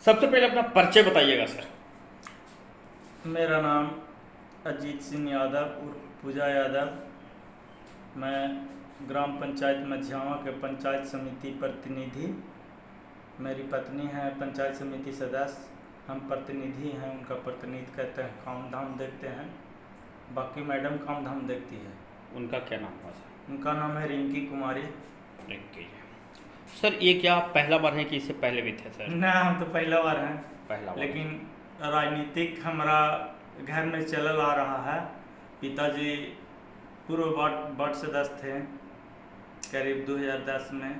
सबसे पहले अपना परिचय बताइएगा सर। मेरा नाम अजीत सिंह यादव उर्फ पूजा यादव। मैं ग्राम पंचायत मझियावा के पंचायत समिति प्रतिनिधि। मेरी पत्नी है पंचायत समिति सदस्य। हम प्रतिनिधि हैं, उनका प्रतिनिधि कहते हैं। काम धाम देखते हैं, बाकी मैडम काम धाम देखती है। उनका क्या नाम हुआ सर? उनका नाम है रिंकी कुमारी। रिंकी जी। सर ये क्या पहला बार है कि इससे पहले भी थे सर? ना, हम तो पहला बार हैं। पहला बार। लेकिन राजनीतिक हमारा घर में चलल आ रहा है। पिताजी पूर्व वार्ड सदस्य थे करीब 2010 में।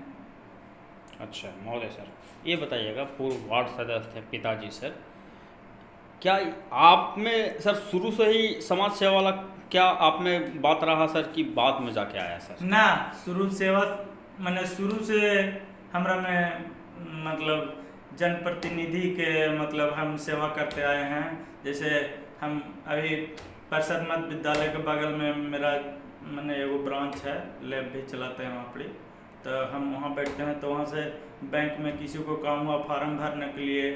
अच्छा महोदय सर, ये बताइएगा पूर्व वार्ड सदस्य थे पिताजी सर, क्या आप में सर शुरू से ही समाज सेवा वाला क्या आप में बात रहा सर कि बाद में जाके आया सर? ना, शुरू सेवा मैंने शुरू से हमरा में मतलब जनप्रतिनिधि के मतलब हम सेवा करते आए हैं। जैसे हम अभी परिषद मध्य विद्यालय के बगल में मेरा मैंने एगो ब्रांच है, लैब भी चलाते हैं वहाँ पर। तो हम वहाँ बैठते हैं, तो वहाँ से बैंक में किसी को काम हुआ फॉर्म भरने के लिए,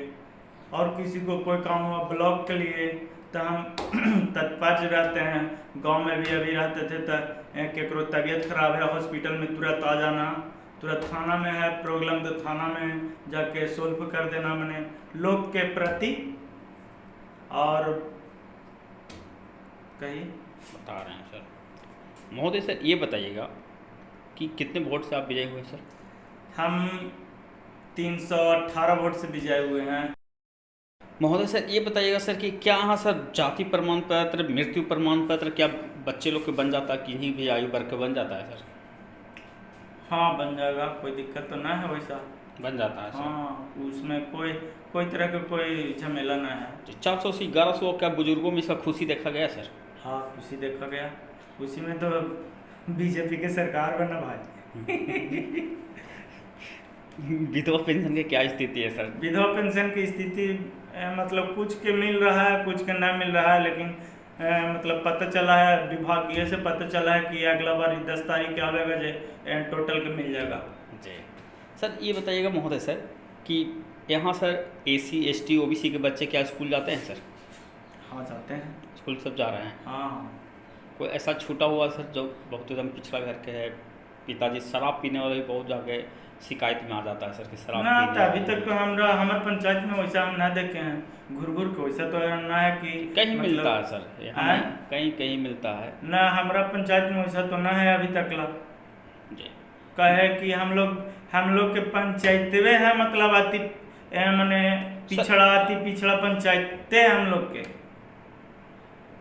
और किसी को कोई काम हुआ ब्लॉक के लिए, तो हम तत्पर रहते हैं। गांव में भी अभी रहते थे तो केकरो तबीयत खराब है हॉस्पिटल में तुरंत आ जाना, तुरंत थाना में है प्रॉब्लम तो थाना में जाके सोल्व कर देना, मैंने लोग के प्रति। और कहीं बता रहे हैं सर। महोदय सर ये बताइएगा कि कितने वोट से आप विजयी हुए सर? हम 318 वोट से विजय हुए हैं। महोदय सर ये बताइएगा सर कि क्या यहाँ सर जाति प्रमाण पत्र, मृत्यु प्रमाण पत्र क्या बच्चे लोग के बन जाता है, किसी भी आयु वर्ग के बन जाता है सर? हाँ, बन जाएगा, कोई दिक्कत तो ना है वैसा। बन जाता है सर? हाँ, उसमें कोई कोई तरह का कोई झमेला ना है। 480 1100 क्या बुजुर्गों में इसका खुशी देखा गया सर? हाँ, खुशी देखा गया। उसी में तो बीजेपी के सरकार बना भाई। विधवा पेंशन की क्या स्थिति है सर? विधवा पेंशन की स्थिति मतलब कुछ के मिल रहा है, कुछ के ना मिल रहा है। लेकिन मतलब पता चला है, विभागीय से पता चला है कि अगला बार 10 तारीख के आवेगा जे टोटल के मिल जाएगा जी सर। ये बताइएगा महोदय सर कि यहाँ सर SC ST OBC के बच्चे क्या स्कूल जाते हैं सर? हाँ, जाते हैं। स्कूल सब जा रहे हैं? हाँ। कोई ऐसा छूटा हुआ सर जो बहुत एकदम पिछड़ा घर के है, पिताजी शराब पीने वाले भी बहुत जाके शिकायत में आ जाता है सर कि शराब ना, पीने तो अभी तक तो हमारे पंचायत में वैसा हम ना देखे हैं। घुर घुर के वैसा तो ना है कि कहीं मतलब, मिलता है सर यहाँ कहीं कहीं मिलता है ना, हमारा पंचायत में वैसा तो ना है अभी तक ला। जी कहे कि हम लोग के पंचायतवे है, मतलब अति मैंने पिछड़ा पंचायत है हम लोग के।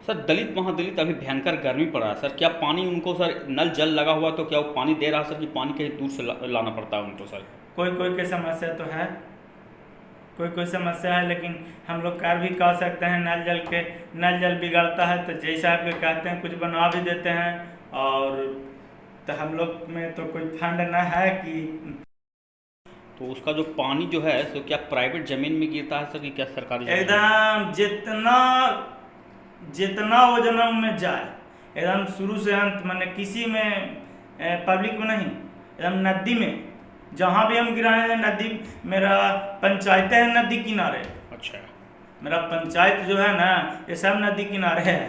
सर दलित महादलित अभी भयंकर गर्मी पड़ रहा है सर, क्या पानी उनको सर नल जल लगा हुआ तो क्या वो पानी दे रहा है सर कि पानी कहीं दूर से लाना पड़ता है उनको सर? कोई कोई के समस्या तो है, कोई समस्या है, लेकिन हम लोग कर भी कह सकते हैं। नल जल बिगड़ता है तो जैसा आप कहते हैं कुछ बनवा भी देते हैं। और तो हम लोग में तो कोई फंड ना है कि तो उसका जो पानी जो है तो क्या प्राइवेट जमीन में गिरता है सर कि क्या सरकारी जमीन में? एकदम जितना योजना में जाए, एकदम शुरू से अंत, मैंने किसी में पब्लिक में नहीं, एकदम नदी में जहाँ भी हम गिराए हैं। नदी मेरा पंचायत है नदी किनारे। अच्छा। मेरा पंचायत जो है ना ये सब नदी किनारे है,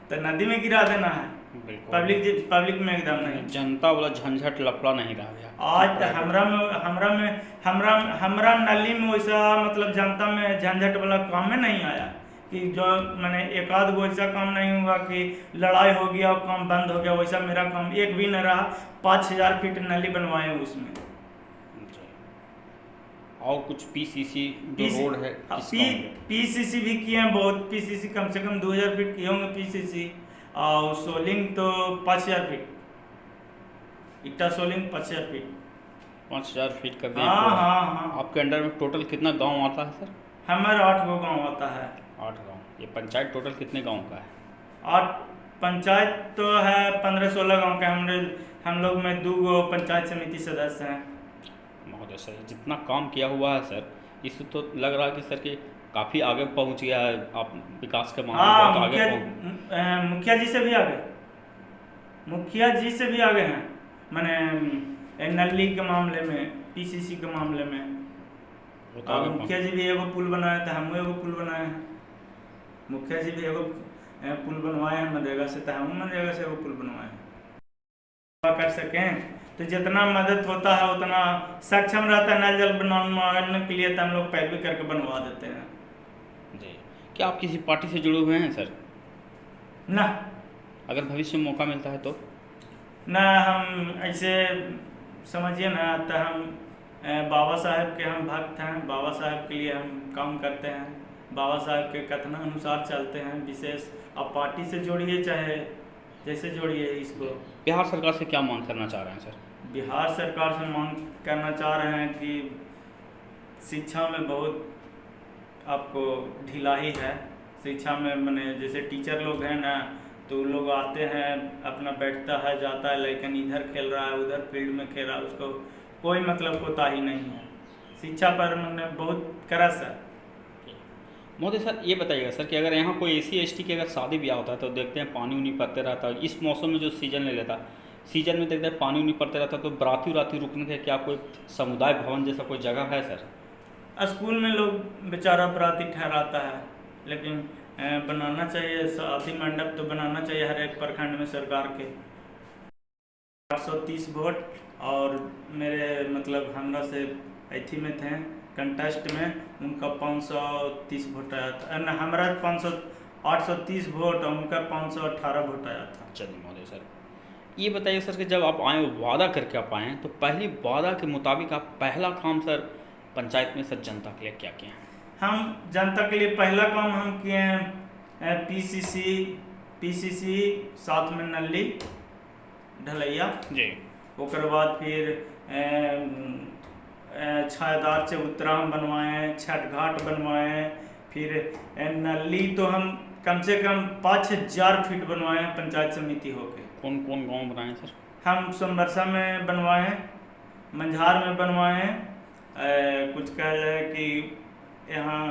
तो नदी में गिरा देना है। पब्लिक में एकदम नहीं। जनता वाला झंझट लफड़ा नहीं रह गया आज तो हमरा नली में वैसा मतलब जनता में झंझट वाला काम में नहीं आया कि जो मैंने एक आध गो ऐसा काम नहीं हुआ कि लड़ाई हो गया और काम बंद हो गया। वैसा मेरा काम एक भी न रहा। 5000 फीट नली बनवाए उसमें। और कुछ PCC जो रोड है PCC भी किए हैं बहुत। PCC कम से कम 2000 फीट किए होंगे PCC। और सोलिंग तो 5000 फीट, इट्टा सोलिंग 5000 फीट। 5000 फीट का भी। हाँ। आपके अंडर में टोटल कितना गांव आता है सर? हमारे 8 गो गाँव आता है। 8 गांव। ये पंचायत टोटल कितने गांव का है? 8 पंचायत तो है 15-16 गाँव के। हम लोग में 2 गो पंचायत समिति सदस्य हैं। महोदय सर जितना काम किया हुआ है सर, इससे तो लग रहा है कि सर कि काफ़ी आगे पहुंच गया है आप विकास के मामले में। हाँ, मुखिया जी से भी आगे, मुखिया जी से भी आगे हैं। मैंने नली के मामले में, PCC के मामले में। वो तो और आगे मुखिया जी भी एगो पुल बनाए थे, हम एगो पुल बनाए हैं। मुखिया जी भी एगो पुल बनवाए हैं मनरेगा से, तो हम मनरेगा से एगो पुल बनवाए हैं। कर सकें तो जितना मदद होता है उतना सक्षम रहता है नल जल बनवाने के लिए, तो हम लोग पैरवी करके बनवा देते हैं। जी। क्या आप किसी पार्टी से जुड़े हुए हैं सर? ना अगर भविष्य में मौका मिलता है तो? ना, हम ऐसे समझिए ना, तो हम बाबा साहेब के हम भक्त हैं, बाबा साहेब के लिए हम काम करते हैं, बाबा साहेब के कथनानुसार चलते हैं। विशेष आप पार्टी से जोड़िए चाहे जैसे जोड़िए इसको। बिहार सरकार से क्या मांग करना चाह रहे हैं सर? बिहार सरकार से मांग करना चाह रहे हैं कि शिक्षा में बहुत आपको ढिलाई है। शिक्षा में मैंने जैसे टीचर लोग हैं ना, तो लोग आते हैं अपना बैठता है जाता है, लेकिन इधर खेल रहा है उधर फील्ड में खेल रहा है, उसको कोई मतलब कोताही नहीं है। शिक्षा पर मैंने बहुत करस है। मोदी सर ये बताइएगा सर कि अगर यहाँ कोई SC ST की अगर शादी ब्याह होता है तो देखते हैं पानी उनी पड़ते रहता है, इस मौसम में जो सीजन ले लेता सीजन में देखते हैं पानी उनी पड़ते रहता है, तो बराती उराती रुकने के क्या कोई समुदाय भवन जैसा कोई जगह है सर? स्कूल में लोग बेचारा बराती ठहराता है, लेकिन बनाना चाहिए शादी मंडप, तो बनाना चाहिए हर एक प्रखंड में सरकार के। 830 वोट, और मेरे मतलब हमरा से अथी में थे कंटेस्ट में, उनका 530 वोट आया था न, हमारा 830 वोट और उनका 518 वोट आया था। चलिए महोदय सर, ये बताइए सर कि जब आप आए वादा करके आप आए हैं, तो पहली वादा के मुताबिक आप पहला काम सर पंचायत में सर जनता के लिए क्या किए हैं? हम जनता के लिए पहला काम हम किए हैं PCC साथ में नली ढलैया जी। ओकर बाद फिर छायादार चबूतरा हम बनवाए हैं, छठ घाट बनवाए हैं, फिर नली तो हम कम से कम 5000 फीट बनवाए हैं पंचायत समिति होके। कौन कौन गांव बनाए हैं सर? हम सोनबरसा में बनवाए हैं, मंझार में बनवाए हैं, कुछ कह रहे हैं कि यहाँ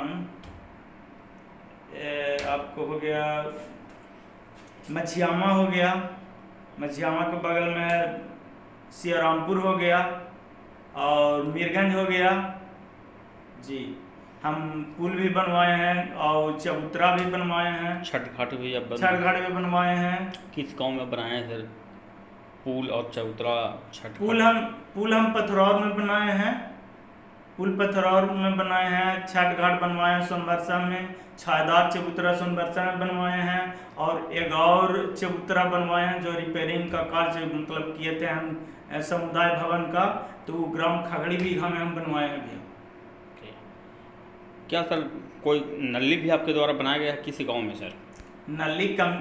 आपको हो गया मछियामा हो गया, मछियामा के बगल में सियारामपुर हो गया और मीरगंज हो गया जी। हम पुल भी बनवाए हैं और चबूतरा भी बनवाए हैं, छठ घाट भी अब छठ घाट भी बनवाए हैं। किस गांव में बनाए हैं सर पुल और चबूतरा छठ? पुल हम पथरौर में बनाए हैं, पुल पथरौर में बनाए हैं, छठ घाट बनवाए हैं सोनबरसा में, छायादार चबूतरा सोनबरसा में बनवाए हैं, और एक और चबूतरा बनवाए हैं जो रिपेयरिंग का कार्य मतलब किए थे हम समुदाय भवन का, तो ग्राम खगड़ी भी हम बनवाए हैं भैया। क्या सर कोई नली भी आपके द्वारा बनाया गया है किसी गांव में सर? नली कम